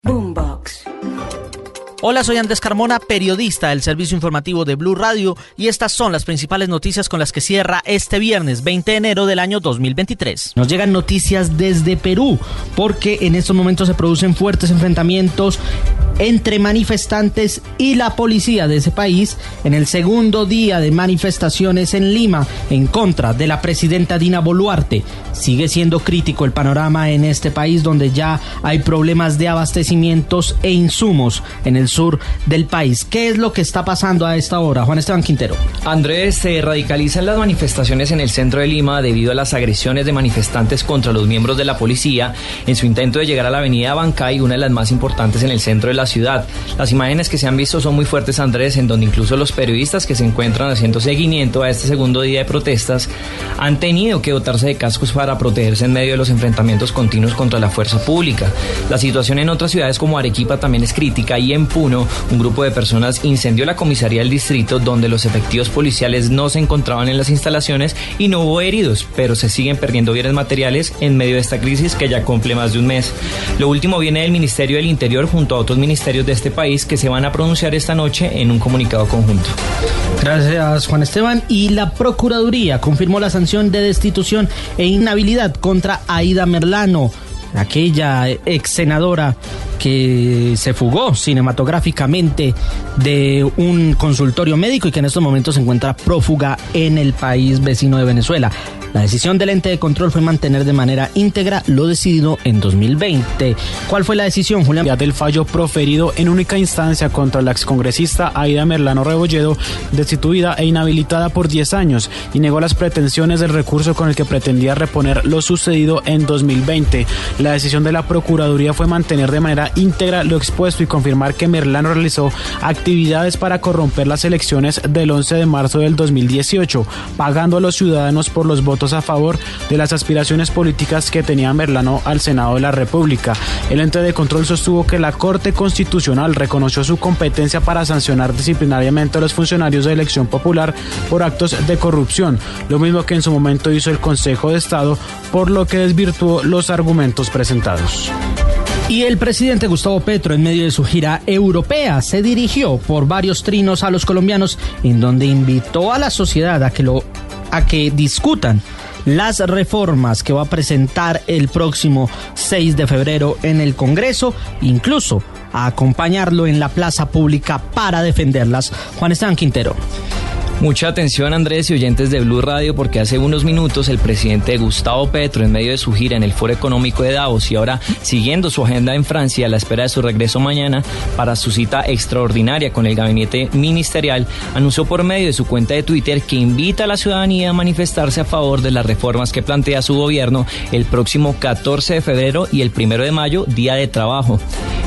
Boombox. Hola, soy Andrés Carmona, periodista del servicio informativo de Blue Radio, y estas son las principales noticias con las que cierra este viernes 20 de enero del año 2023. Nos llegan noticias desde Perú, porque en estos momentos se producen fuertes enfrentamientos entre manifestantes y la policía de ese país en el segundo día de manifestaciones en Lima en contra de la presidenta Dina Boluarte. Sigue siendo crítico el panorama en este país, donde ya hay problemas de abastecimientos e insumos en el sur del país. ¿Qué es lo que está pasando a esta hora? Juan Esteban Quintero. Andrés, se radicalizan las manifestaciones en el centro de Lima debido a las agresiones de manifestantes contra los miembros de la policía en su intento de llegar a la avenida Bancay, una de las más importantes en el centro de la ciudad. Las imágenes que se han visto son muy fuertes, Andrés, en donde incluso los periodistas que se encuentran haciendo seguimiento a este segundo día de protestas han tenido que dotarse de cascos para protegerse en medio de los enfrentamientos continuos contra la fuerza pública. La situación en otras ciudades como Arequipa también es crítica, y en Puno, un grupo de personas incendió la comisaría del distrito, donde los efectivos policiales no se encontraban en las instalaciones y no hubo heridos, pero se siguen perdiendo bienes materiales en medio de esta crisis que ya cumple más de un mes. Lo último viene del Ministerio del Interior junto a otros ministerios de este país que se van a pronunciar esta noche en un comunicado conjunto. Gracias, Juan Esteban. Y la Procuraduría confirmó la sanción de destitución e inhabilidad contra Aida Merlano, aquella ex senadora que se fugó cinematográficamente de un consultorio médico y que en estos momentos se encuentra prófuga en el país vecino de Venezuela. La decisión del ente de control fue mantener de manera íntegra lo decidido en 2020. ¿Cuál fue la decisión, Julián? Del fallo proferido en única instancia contra la excongresista Aida Merlano Rebolledo, destituida e inhabilitada por 10 años, y negó las pretensiones del recurso con el que pretendía reponer lo sucedido en 2020. La decisión de la Procuraduría fue mantener de manera íntegra lo expuesto y confirmar que Merlano realizó actividades para corromper las elecciones del 11 de marzo del 2018, pagando a los ciudadanos por los votos a favor de las aspiraciones políticas que tenía Merlano al Senado de la República. El ente de control sostuvo que la Corte Constitucional reconoció su competencia para sancionar disciplinariamente a los funcionarios de elección popular por actos de corrupción, lo mismo que en su momento hizo el Consejo de Estado, por lo que desvirtuó los argumentos presentados. Y el presidente Gustavo Petro, en medio de su gira europea, se dirigió por varios trinos a los colombianos, en donde invitó a la sociedad a que discutan las reformas que va a presentar el próximo 6 de febrero en el Congreso, incluso a acompañarlo en la plaza pública para defenderlas. Juan Esteban Quintero. Mucha atención, Andrés y oyentes de Blue Radio, porque hace unos minutos el presidente Gustavo Petro, en medio de su gira en el Foro Económico de Davos y ahora siguiendo su agenda en Francia a la espera de su regreso mañana para su cita extraordinaria con el gabinete ministerial, anunció por medio de su cuenta de Twitter que invita a la ciudadanía a manifestarse a favor de las reformas que plantea su gobierno el próximo 14 de febrero y el 1 de mayo, Día de Trabajo.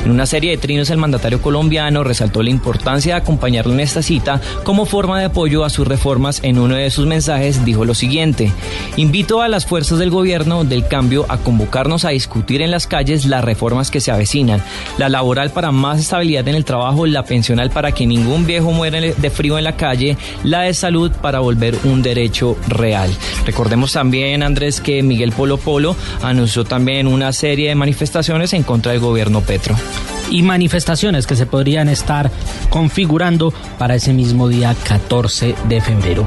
En una serie de trinos, el mandatario colombiano resaltó la importancia de acompañarlo en esta cita como forma de apoyo a sus reformas. En uno de sus mensajes dijo lo siguiente: invito a las fuerzas del gobierno del cambio a convocarnos a discutir en las calles las reformas que se avecinan, la laboral para más estabilidad en el trabajo, la pensional para que ningún viejo muera de frío en la calle, la de salud para volver un derecho real. Recordemos también, Andrés, que Miguel Polo Polo anunció también una serie de manifestaciones en contra del gobierno Petro. Y manifestaciones que se podrían estar configurando para ese mismo día 14 de febrero.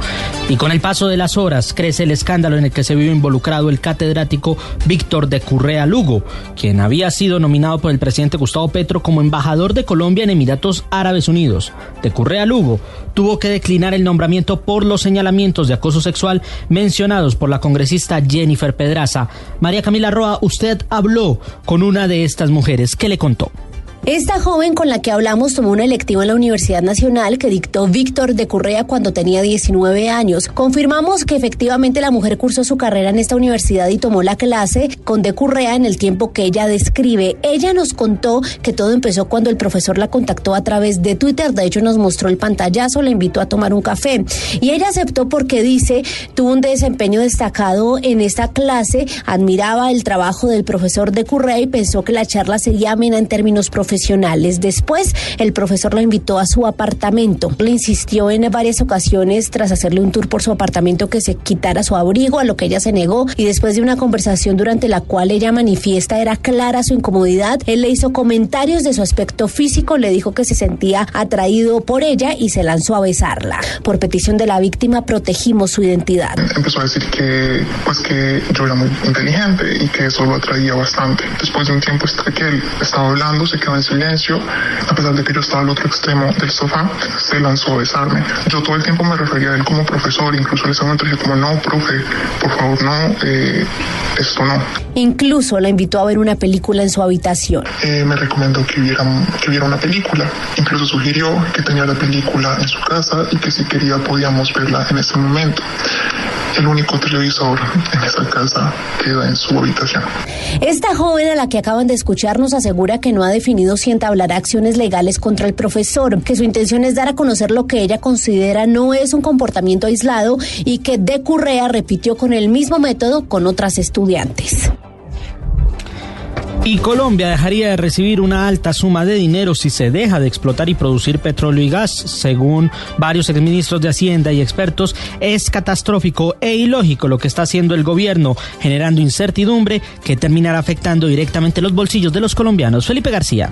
Y con el paso de las horas crece el escándalo en el que se vio involucrado el catedrático Víctor de Currea Lugo, quien había sido nominado por el presidente Gustavo Petro como embajador de Colombia en Emiratos Árabes Unidos. De Currea Lugo tuvo que declinar el nombramiento por los señalamientos de acoso sexual mencionados por la congresista Jennifer Pedraza. María Camila Roa, usted habló con una de estas mujeres. ¿Qué le contó? Esta joven con la que hablamos tomó una electiva en la Universidad Nacional que dictó Víctor de Currea cuando tenía 19 años. Confirmamos que efectivamente la mujer cursó su carrera en esta universidad y tomó la clase con de Currea en el tiempo que ella describe. Ella nos contó que todo empezó cuando el profesor la contactó a través de Twitter. De hecho, nos mostró el pantallazo, la invitó a tomar un café. Y ella aceptó porque dice, tuvo un desempeño destacado en esta clase, admiraba el trabajo del profesor de Currea y pensó que la charla sería amena en términos profesionales. profesionales. Después, el profesor la invitó a su apartamento. Le insistió en varias ocasiones, tras hacerle un tour por su apartamento, que se quitara su abrigo, a lo que ella se negó, y después de una conversación durante la cual ella manifiesta era clara su incomodidad, él le hizo comentarios de su aspecto físico, le dijo que se sentía atraído por ella y se lanzó a besarla. Por petición de la víctima, protegimos su identidad. Empezó a decir que yo era muy inteligente y que eso lo atraía bastante. Después de un tiempo que él estaba hablando, se quedó en silencio, a pesar de que yo estaba al otro extremo del sofá, se lanzó a besarme. Yo todo el tiempo me refería a él como profesor, incluso en ese momento dije como, no, profe, por favor, no, esto no. Incluso la invitó a ver una película en su habitación. Me recomendó que viera una película, incluso sugirió que tenía la película en su casa y que si quería podíamos verla en ese momento. El único televisor en esa casa queda en su habitación. Esta joven a la que acaban de escuchar nos asegura que no ha definido si entablará acciones legales contra el profesor, que su intención es dar a conocer lo que ella considera no es un comportamiento aislado y que de Currea repitió con el mismo método con otras estudiantes. Y Colombia dejaría de recibir una alta suma de dinero si se deja de explotar y producir petróleo y gas. Según varios exministros de Hacienda y expertos, es catastrófico e ilógico lo que está haciendo el gobierno, generando incertidumbre que terminará afectando directamente los bolsillos de los colombianos. Felipe García.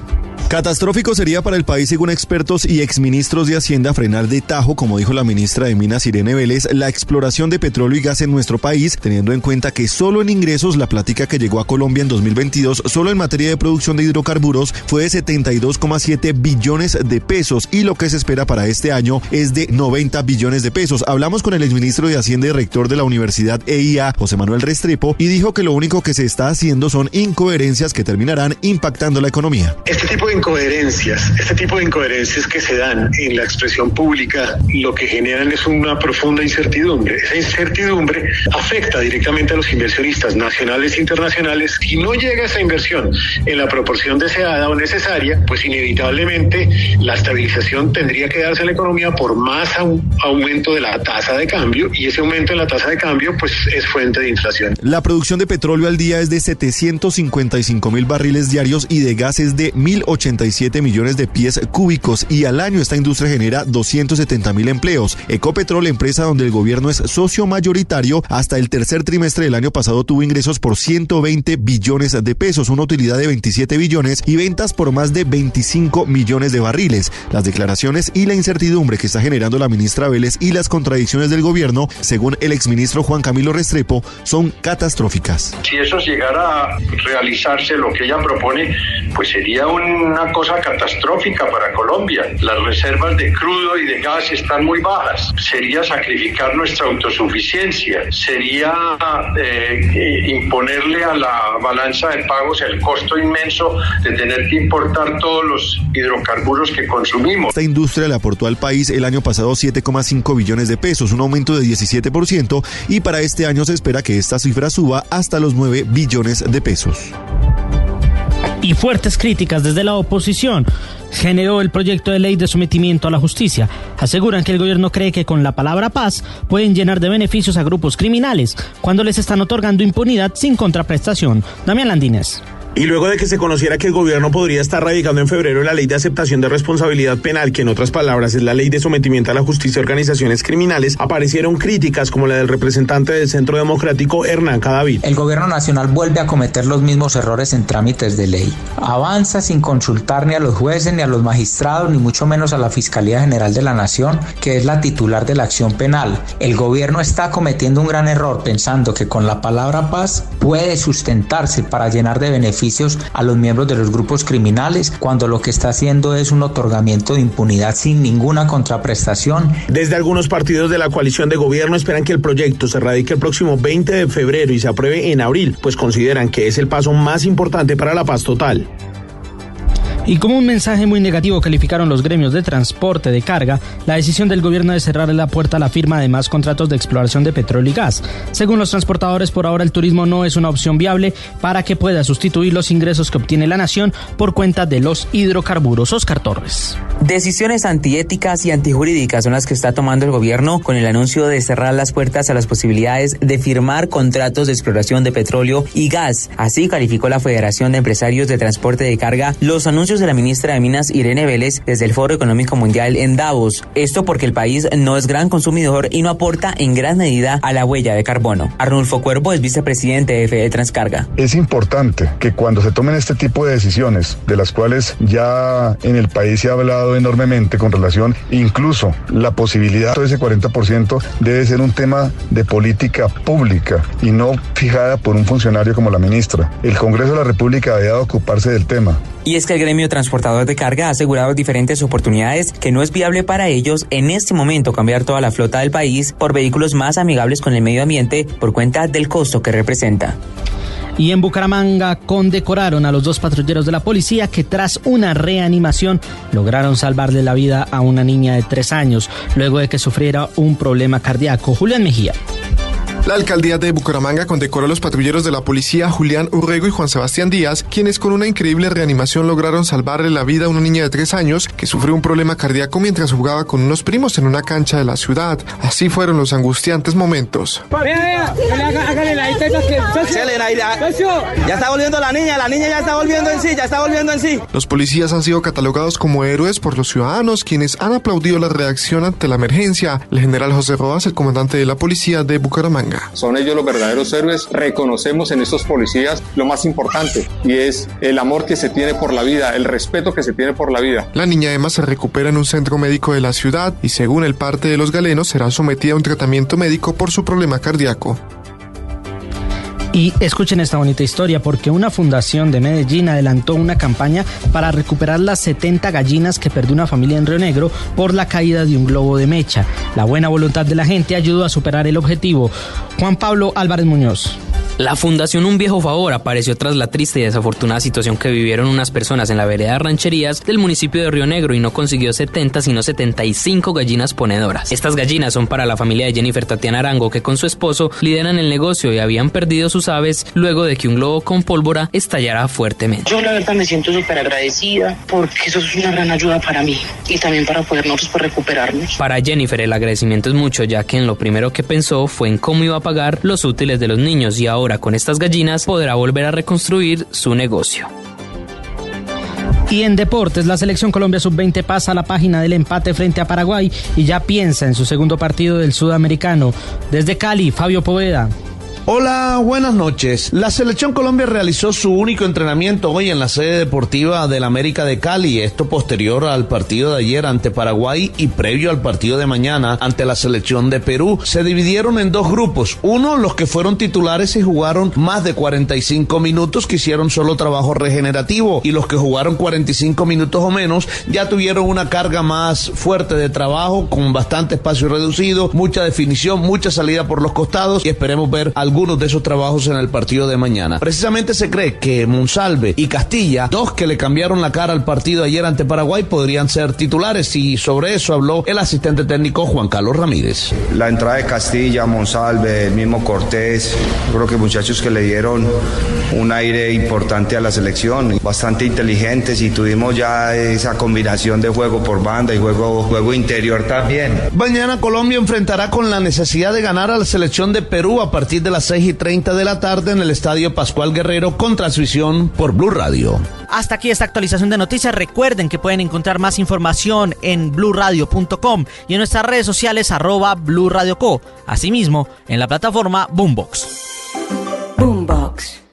Catastrófico sería para el país, según expertos y exministros de Hacienda, frenar de tajo, como dijo la ministra de Minas, Irene Vélez, la exploración de petróleo y gas en nuestro país, teniendo en cuenta que solo en ingresos la plática que llegó a Colombia en 2022, solo en materia de producción de hidrocarburos, fue de 72,7 billones de pesos y lo que se espera para este año es de 90 billones de pesos. Hablamos con el exministro de Hacienda y rector de la Universidad EIA, José Manuel Restrepo, y dijo que lo único que se está haciendo son incoherencias que terminarán impactando la economía. Este tipo de incoherencias que se dan en la expresión pública, lo que generan es una profunda incertidumbre. Esa incertidumbre afecta directamente a los inversionistas nacionales e internacionales. Si no llega esa inversión en la proporción deseada o necesaria, pues inevitablemente la estabilización tendría que darse en la economía por más aumento de la tasa de cambio, y ese aumento en la tasa de cambio pues es fuente de inflación. La producción de petróleo al día es de 755,000 barriles diarios y de gas es de 1.087 millones de pies cúbicos, y al año esta industria genera 270,000 empleos. Ecopetrol, empresa donde el gobierno es socio mayoritario, hasta el tercer trimestre del año pasado tuvo ingresos por 120 billones de pesos, una utilidad de 27 billones y ventas por más de 25 millones de barriles. Las declaraciones y la incertidumbre que está generando la ministra Vélez y las contradicciones del gobierno, según el exministro Juan Camilo Restrepo, son catastróficas. Si eso llegara a realizarse, lo que ella propone, pues sería una cosa catastrófica para Colombia. Las reservas de crudo y de gas están muy bajas. Sería sacrificar nuestra autosuficiencia. Sería imponerle a la balanza de pagos el costo inmenso de tener que importar todos los hidrocarburos que consumimos. Esta industria le aportó al país el año pasado 7,5 billones de pesos, un aumento de 17%, y para este año se espera que esta cifra suba hasta los 9 billones de pesos. Y fuertes críticas desde la oposición generó el proyecto de ley de sometimiento a la justicia. Aseguran que el gobierno cree que con la palabra paz pueden llenar de beneficios a grupos criminales cuando les están otorgando impunidad sin contraprestación. Damián Landines. Y luego de que se conociera que el gobierno podría estar radicando en febrero la ley de aceptación de responsabilidad penal, que en otras palabras es la ley de sometimiento a la justicia de organizaciones criminales, aparecieron críticas como la del representante del Centro Democrático, Hernán Cadavid. El gobierno nacional vuelve a cometer los mismos errores en trámites de ley. Avanza sin consultar ni a los jueces, ni a los magistrados, ni mucho menos a la Fiscalía General de la Nación, que es la titular de la acción penal. El gobierno está cometiendo un gran error pensando que con la palabra paz puede sustentarse para llenar de beneficios a los miembros de los grupos criminales, cuando lo que está haciendo es un otorgamiento de impunidad sin ninguna contraprestación. Desde algunos partidos de la coalición de gobierno esperan que el proyecto se radique el próximo 20 de febrero y se apruebe en abril, pues consideran que es el paso más importante para la paz total. Y como un mensaje muy negativo calificaron los gremios de transporte de carga la decisión del gobierno de cerrar la puerta a la firma de más contratos de exploración de petróleo y gas. Según los transportadores, por ahora el turismo no es una opción viable para que pueda sustituir los ingresos que obtiene la nación por cuenta de los hidrocarburos. Oscar Torres. Decisiones antiéticas y antijurídicas son las que está tomando el gobierno con el anuncio de cerrar las puertas a las posibilidades de firmar contratos de exploración de petróleo y gas. Así calificó la Federación de Empresarios de Transporte de Carga los anuncios de la ministra de Minas, Irene Vélez, desde el Foro Económico Mundial en Davos. Esto porque el país no es gran consumidor y no aporta en gran medida a la huella de carbono. Arnulfo Cuervo es vicepresidente de FD Transcarga. Es importante que cuando se tomen este tipo de decisiones, de las cuales ya en el país se ha hablado enormemente con relación, incluso la posibilidad de ese 40% debe ser un tema de política pública y no fijada por un funcionario como la ministra. El Congreso de la República debe ocuparse del tema. Y es que el gremio transportador de carga ha asegurado diferentes oportunidades que no es viable para ellos en este momento cambiar toda la flota del país por vehículos más amigables con el medio ambiente por cuenta del costo que representa. Y en Bucaramanga condecoraron a los 2 patrulleros de la policía que tras una reanimación lograron salvarle la vida a una niña de 3 años luego de que sufriera un problema cardíaco. Julián Mejía. La alcaldía de Bucaramanga condecoró a los patrulleros de la policía Julián Urrego y Juan Sebastián Díaz, quienes con una increíble reanimación lograron salvarle la vida a una niña de 3 años que sufrió un problema cardíaco mientras jugaba con unos primos en una cancha de la ciudad. Así fueron los angustiantes momentos. Ya está volviendo la niña ya está volviendo en sí. Los policías han sido catalogados como héroes por los ciudadanos, quienes han aplaudido la reacción ante la emergencia. El general José Rodas, el comandante de la policía de Bucaramanga. Son ellos los verdaderos héroes. Reconocemos en estos policías lo más importante y es el amor que se tiene por la vida, el respeto que se tiene por la vida. La niña Emma se recupera en un centro médico de la ciudad y según el parte de los galenos será sometida a un tratamiento médico por su problema cardíaco. Y escuchen esta bonita historia porque una fundación de Medellín adelantó una campaña para recuperar las 70 gallinas que perdió una familia en Río Negro por la caída de un globo de mecha. La buena voluntad de la gente ayudó a superar el objetivo. Juan Pablo Álvarez Muñoz. La Fundación Un Viejo Favor apareció tras la triste y desafortunada situación que vivieron unas personas en la vereda Rancherías del municipio de Río Negro y no consiguió 70 sino 75 gallinas ponedoras. Estas gallinas son para la familia de Jennifer Tatiana Arango, que con su esposo lideran el negocio y habían perdido sus aves luego de que un globo con pólvora estallara fuertemente. Yo la verdad me siento súper agradecida porque eso es una gran ayuda para mí y también para poder nosotros recuperarnos. Para Jennifer el agradecimiento es mucho, ya que en lo primero que pensó fue en cómo iba a pagar los útiles de los niños y ahora con estas gallinas podrá volver a reconstruir su negocio. Y en deportes, la selección Colombia Sub-20 pasa a la página del empate frente a Paraguay y ya piensa en su segundo partido del Sudamericano. Desde Cali, Fabio Poveda. Hola, buenas noches. La Selección Colombia realizó su único entrenamiento hoy en la sede deportiva del América de Cali, esto posterior al partido de ayer ante Paraguay y previo al partido de mañana ante la Selección de Perú. Se dividieron en 2 grupos, uno los que fueron titulares y jugaron más de 45 minutos que hicieron solo trabajo regenerativo y los que jugaron 45 minutos o menos ya tuvieron una carga más fuerte de trabajo con bastante espacio reducido, mucha definición, mucha salida por los costados y esperemos ver algunos de esos trabajos en el partido de mañana. Precisamente se cree que Monsalve y Castilla, 2 que le cambiaron la cara al partido ayer ante Paraguay, podrían ser titulares y sobre eso habló el asistente técnico Juan Carlos Ramírez. La entrada de Castilla, Monsalve, el mismo Cortés, creo que muchachos que le dieron un aire importante a la selección, bastante inteligentes y tuvimos ya esa combinación de juego por banda y juego interior también. Mañana Colombia enfrentará con la necesidad de ganar a la selección de Perú a partir de las 6:30 de la tarde en el Estadio Pascual Guerrero con transmisión por Blue Radio. Hasta aquí esta actualización de noticias. Recuerden que pueden encontrar más información en bluradio.com y en nuestras redes sociales @BlueRadioCo. Asimismo, en la plataforma Boombox. Boombox.